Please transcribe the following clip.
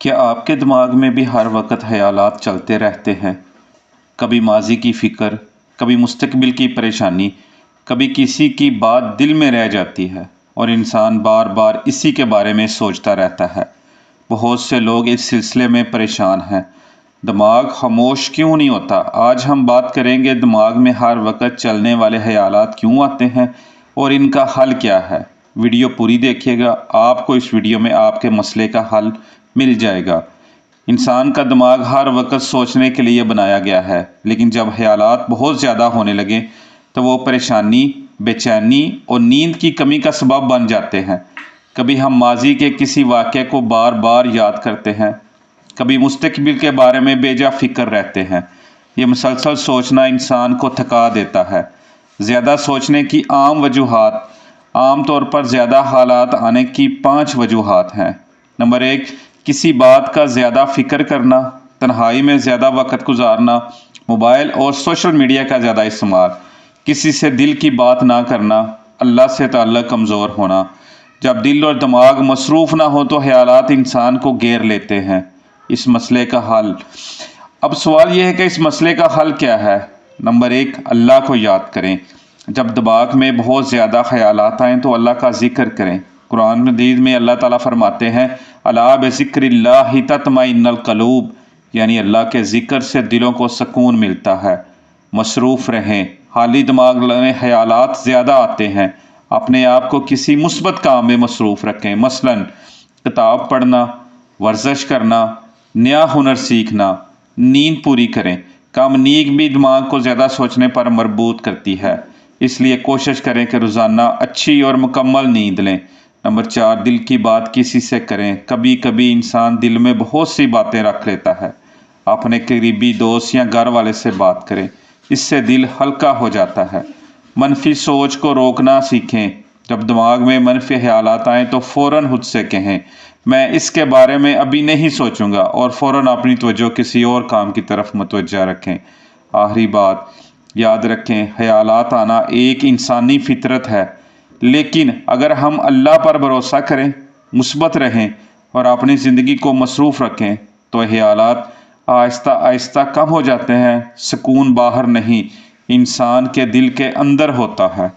کیا آپ کے دماغ میں بھی ہر وقت خیالات چلتے رہتے ہیں؟ کبھی ماضی کی فکر، کبھی مستقبل کی پریشانی، کبھی کسی کی بات دل میں رہ جاتی ہے اور انسان بار بار اسی کے بارے میں سوچتا رہتا ہے۔ بہت سے لوگ اس سلسلے میں پریشان ہیں۔ دماغ خاموش کیوں نہیں ہوتا؟ آج ہم بات کریں گے دماغ میں ہر وقت چلنے والے خیالات کیوں آتے ہیں اور ان کا حل کیا ہے۔ ویڈیو پوری دیکھیے گا، آپ کو اس ویڈیو میں آپ کے مسئلے کا حل مل جائے گا۔ انسان کا دماغ ہر وقت سوچنے کے لیے بنایا گیا ہے، لیکن جب خیالات بہت زیادہ ہونے لگیں تو وہ پریشانی، بے چینی اور نیند کی کمی کا سبب بن جاتے ہیں۔ کبھی ہم ماضی کے کسی واقعے کو بار بار یاد کرتے ہیں، کبھی مستقبل کے بارے میں بے جا فکر رہتے ہیں۔ یہ مسلسل سوچنا انسان کو تھکا دیتا ہے۔ زیادہ سوچنے کی عام وجوہات۔ عام طور پر زیادہ حالات آنے کی 5 وجوہات ہیں۔ نمبر 1، کسی بات کا زیادہ فکر کرنا، تنہائی میں زیادہ وقت گزارنا، موبائل اور سوشل میڈیا کا زیادہ استعمال، کسی سے دل کی بات نہ کرنا، اللہ سے تعلق کمزور ہونا۔ جب دل اور دماغ مصروف نہ ہو تو خیالات انسان کو گھیر لیتے ہیں۔ اس مسئلے کا حل۔ اب سوال یہ ہے کہ اس مسئلے کا حل کیا ہے؟ نمبر 1، اللہ کو یاد کریں۔ جب دماغ میں بہت زیادہ خیالات آئیں تو اللہ کا ذکر کریں۔ قرآن مجید میں اللہ تعالیٰ فرماتے ہیں، الا بذکر اللہ تطمئن القلوب، یعنی اللہ کے ذکر سے دلوں کو سکون ملتا ہے۔ مصروف رہیں۔ خالی دماغ میں خیالات زیادہ آتے ہیں، اپنے آپ کو کسی مثبت کام میں مصروف رکھیں، مثلا کتاب پڑھنا، ورزش کرنا، نیا ہنر سیکھنا۔ نیند پوری کریں۔ کم نیند بھی دماغ کو زیادہ سوچنے پر مربوط کرتی ہے، اس لیے کوشش کریں کہ روزانہ اچھی اور مکمل نیند لیں۔ نمبر 4، دل کی بات کسی سے کریں۔ کبھی کبھی انسان دل میں بہت سی باتیں رکھ لیتا ہے۔ اپنے قریبی دوست یا گھر والے سے بات کریں، اس سے دل ہلکا ہو جاتا ہے۔ منفی سوچ کو روکنا سیکھیں۔ جب دماغ میں منفی خیالات آئیں تو فوراً خود سے کہیں، میں اس کے بارے میں ابھی نہیں سوچوں گا، اور فوراً اپنی توجہ کسی اور کام کی طرف متوجہ رکھیں۔ آخری بات، یاد رکھیں خیالات آنا ایک انسانی فطرت ہے، لیکن اگر ہم اللہ پر بھروسہ کریں، مثبت رہیں اور اپنی زندگی کو مصروف رکھیں تو خیالات آہستہ آہستہ کم ہو جاتے ہیں۔ سکون باہر نہیں، انسان کے دل کے اندر ہوتا ہے۔